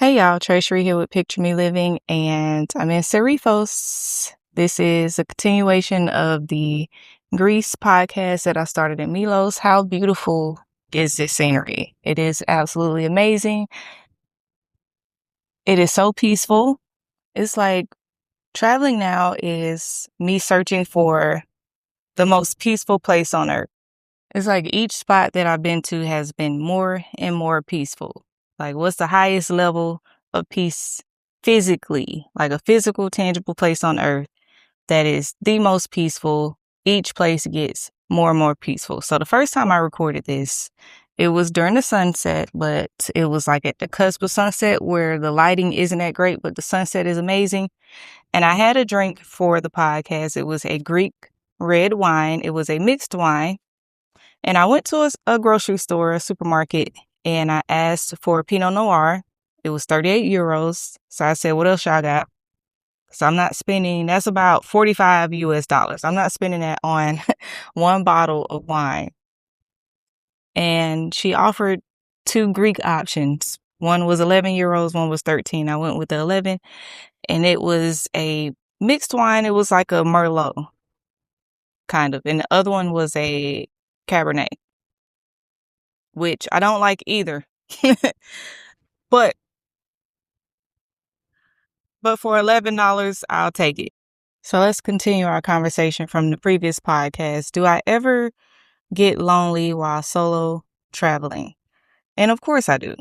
Hey y'all, TraCheri here with Picture Me Living, and I'm in Serifos. This is a continuation of the Greece podcast that I started in Milos. How beautiful is this scenery? It is absolutely amazing. It is so peaceful. It's like traveling now is me searching for the most peaceful place on earth. It's like each spot that I've been to has been more and more peaceful. Like, what's the highest level of peace physically? Like a physical, tangible place on earth that is the most peaceful. Each place gets more and more peaceful. So the first time I recorded this, it was during the sunset, but it was like at the cusp of sunset where the lighting isn't that great, but the sunset is amazing. And I had a drink for the podcast. It was a Greek red wine. It was a mixed wine. And I went to a grocery store, a supermarket, and I asked for a Pinot Noir. It was 38 euros. So I said, what else y'all got? So I'm not spending, that's about 45 US dollars. I'm not spending that on one bottle of wine. And she offered two Greek options. One was 11 euros, one was 13. I went with the 11, and it was a mixed wine. It was like a Merlot, kind of. And the other one was a Cabernet, which I don't like either. But for $11, I'll take it. So let's continue our conversation from the previous podcast. Do I ever get lonely while solo traveling? And of course I do.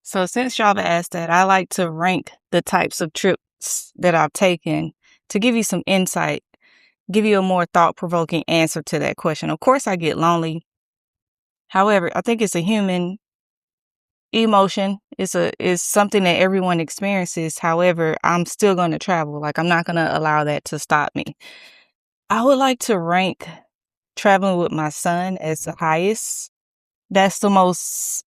So since y'all have asked that, I like to rank the types of trips that I've taken to give you some insight, give you a more thought-provoking answer to that question. Of course I get lonely. However, I think it's a human emotion. Is something that everyone experiences. However, I'm still going to travel. Like, I'm not going to allow that to stop me. I would like to rank traveling with my son as the highest. That's the most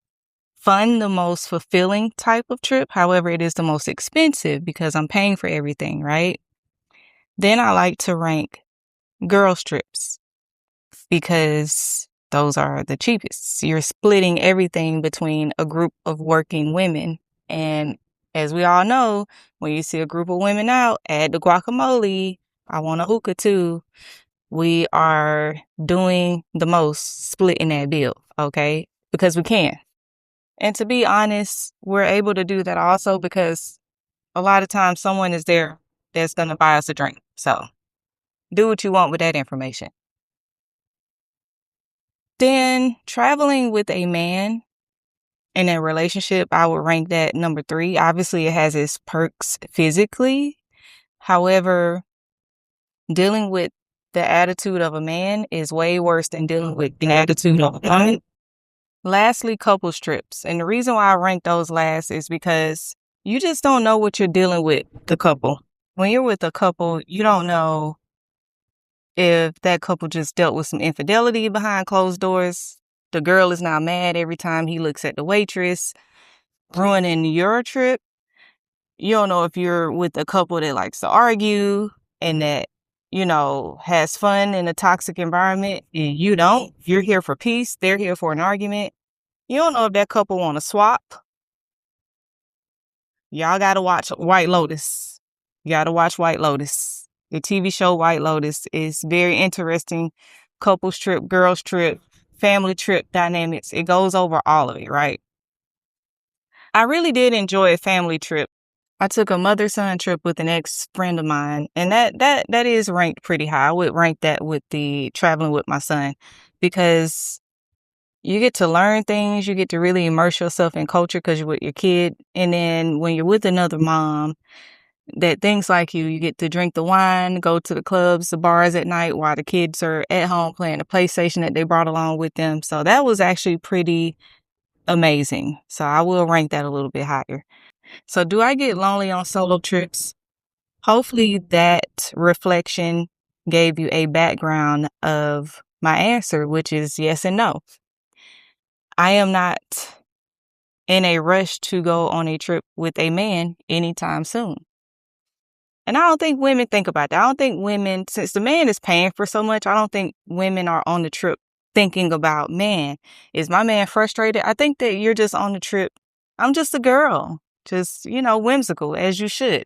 fun, the most fulfilling type of trip. However, it is the most expensive because I'm paying for everything, right? Then I like to rank girls' trips because those are the cheapest. You're splitting everything between a group of working women. And as we all know, when you see a group of women out, add the guacamole, I want a hookah too. We are doing the most splitting that bill, okay? Because we can. And to be honest, we're able to do that also because a lot of times someone is there that's going to buy us a drink. So do what you want with that information. Then traveling with a man in a relationship, I would rank that number 3. Obviously, it has its perks physically. However, dealing with the attitude of a man is way worse than dealing with the attitude of a woman. Lastly, couples trips. And the reason why I rank those last is because you just don't know what you're dealing with the couple. When you're with a couple, you don't know if that couple just dealt with some infidelity behind closed doors. The girl is now mad every time he looks at the waitress, ruining your trip. You don't know if you're with a couple that likes to argue and that, has fun in a toxic environment, and you don't. You're here for peace. They're here for an argument. You don't know if that couple want to swap. Y'all got to watch White Lotus. You got to watch White Lotus. The TV show White Lotus is very interesting. Couples trip, girls trip, family trip dynamics. It goes over all of it, right? I really did enjoy a family trip. I took a mother-son trip with an ex-friend of mine, and that is ranked pretty high. I would rank that with the traveling with my son because you get to learn things. You get to really immerse yourself in culture because you're with your kid. And then when you're with another mom that thinks like you get to drink the wine, go to the clubs, the bars at night while the kids are at home playing the PlayStation that they brought along with them. So that was actually pretty amazing. So I will rank that a little bit higher. So do I get lonely on solo trips? Hopefully that reflection gave you a background of my answer, which is yes and no. I am not in a rush to go on a trip with a man anytime soon. And I don't think women think about that. I don't think women, since the man is paying for so much, I don't think women are on the trip thinking about, man, is my man frustrated? I think that you're just on the trip. I'm just a girl. just, whimsical, as you should.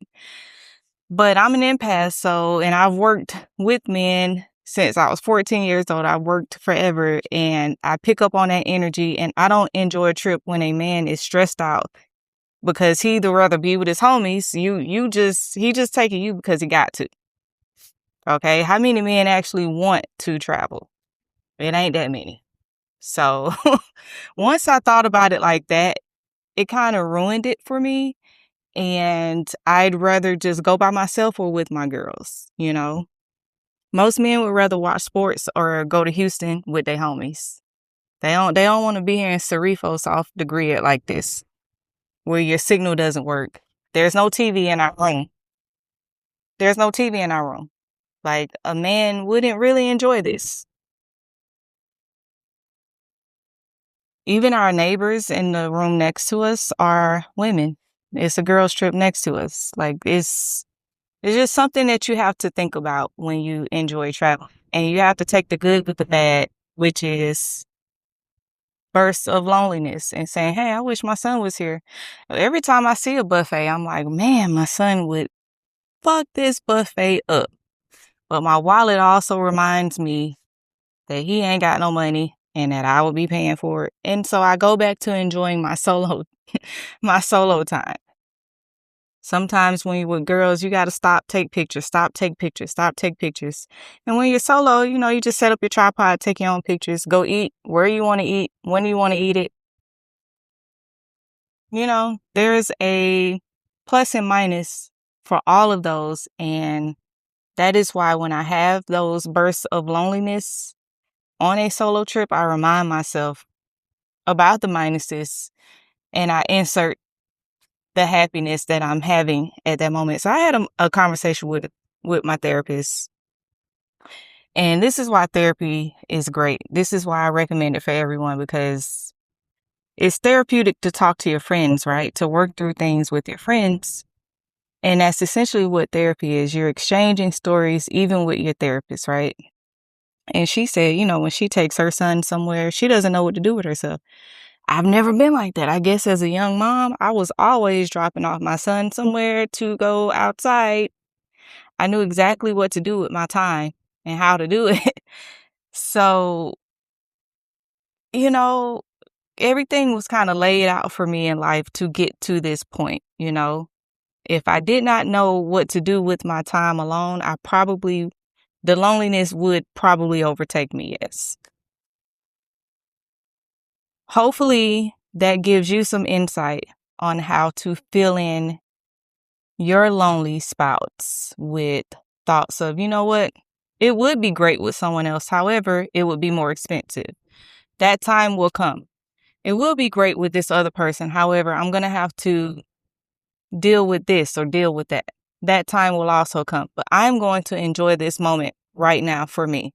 But I'm an empath, and I've worked with men since I was 14 years old. I've worked forever, and I pick up on that energy, and I don't enjoy a trip when a man is stressed out because he'd rather be with his homies. He just taking you because he got to. Okay? How many men actually want to travel? It ain't that many. So once I thought about it like that, it kind of ruined it for me. And I'd rather just go by myself or with my girls, Most men would rather watch sports or go to Houston with their homies. They don't want to be here in Serifos off the grid like this, where your signal doesn't work. There's no TV in our room. There's no TV in our room. Like, a man wouldn't really enjoy this. Even our neighbors in the room next to us are women. It's a girls' trip next to us. Like, it's just something that you have to think about when you enjoy travel. And you have to take the good with the bad, which is bursts of loneliness and saying, hey, I wish my son was here. Every time I see a buffet, I'm like, man, my son would fuck this buffet up. But my wallet also reminds me that he ain't got no money and that I will be paying for it. And so I go back to enjoying my solo time. Sometimes when you're with girls, you got to stop, take pictures. And when you're solo, you just set up your tripod, take your own pictures, go eat where you want to eat, when you want to eat it. There's a plus and minus for all of those. And that is why when I have those bursts of loneliness on a solo trip, I remind myself about the minuses and I insert the happiness that I'm having at that moment. So I had a conversation with my therapist. And this is why therapy is great. This is why I recommend it for everyone, because it's therapeutic to talk to your friends, right? To work through things with your friends. And that's essentially what therapy is. You're exchanging stories even with your therapist, right? And she said, when she takes her son somewhere, she doesn't know what to do with herself. I've never been like that. I guess as a young mom, I was always dropping off my son somewhere to go outside. I knew exactly what to do with my time and how to do it. So, everything was kind of laid out for me in life to get to this point, If I did not know what to do with my time alone, the loneliness would probably overtake me, yes. Hopefully that gives you some insight on how to fill in your lonely spouts with thoughts of, what? It would be great with someone else. However, it would be more expensive. That time will come. It will be great with this other person. However, I'm going to have to deal with this or deal with that. That time will also come. But I'm going to enjoy this moment right now for me.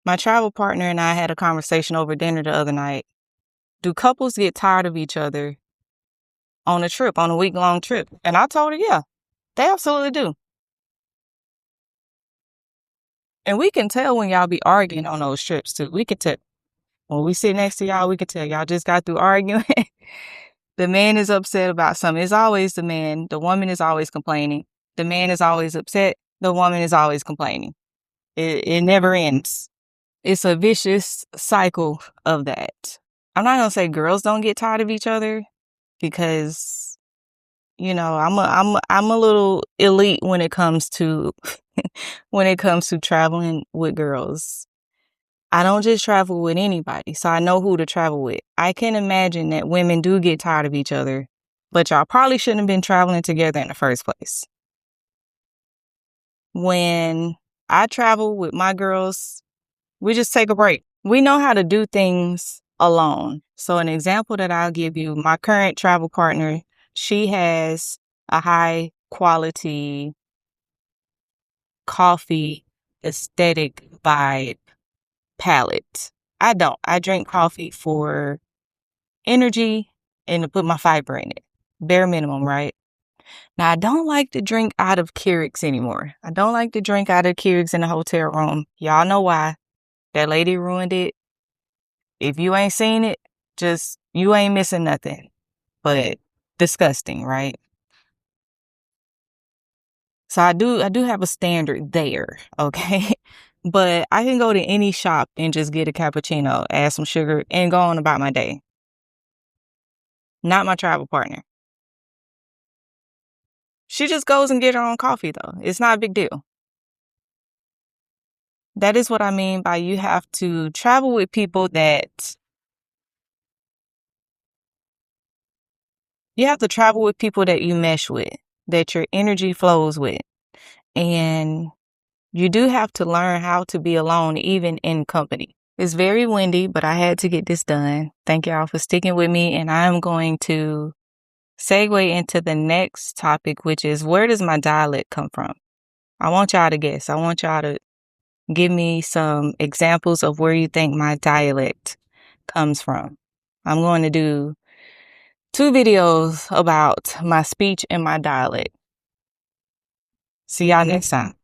My travel partner and I had a conversation over dinner the other night. Do couples get tired of each other on a week-long trip? And I told her, yeah, they absolutely do. And we can tell when y'all be arguing on those trips too. We can tell. When we sit next to y'all, we can tell y'all just got through arguing. The man is upset about something. It's always the man. The woman is always complaining. The man is always upset. The woman is always complaining. It never ends. It's a vicious cycle of that. I'm not going to say girls don't get tired of each other because, I'm a little elite when it comes to traveling with girls. I don't just travel with anybody, so I know who to travel with. I can imagine that women do get tired of each other, but y'all probably shouldn't have been traveling together in the first place. When I travel with my girls, we just take a break. We know how to do things alone. So an example that I'll give you, my current travel partner, she has a high quality coffee aesthetic vibe palette. I don't. I drink coffee for energy and to put my fiber in it. Bare minimum, right? Now, I don't like to drink out of Keurigs anymore. I don't like to drink out of Keurigs in the hotel room. Y'all know why. That lady ruined it. If you ain't seen it, just You ain't missing nothing, but disgusting, right? So I do have a standard there, okay? But I can go to any shop and just get a cappuccino, add some sugar, and go on about my day. Not my travel partner. She just goes and get her own coffee, though. It's not a big deal. That is what I mean by you have to travel with people that you mesh with, that your energy flows with. And you do have to learn how to be alone, even in company. It's very windy, but I had to get this done. Thank y'all for sticking with me. And I'm going to segue into the next topic, which is, where does my dialect come from? I want y'all to guess. I want y'all to give me some examples of where you think my dialect comes from. I'm going to do 2 videos about my speech and my dialect. See y'all next time.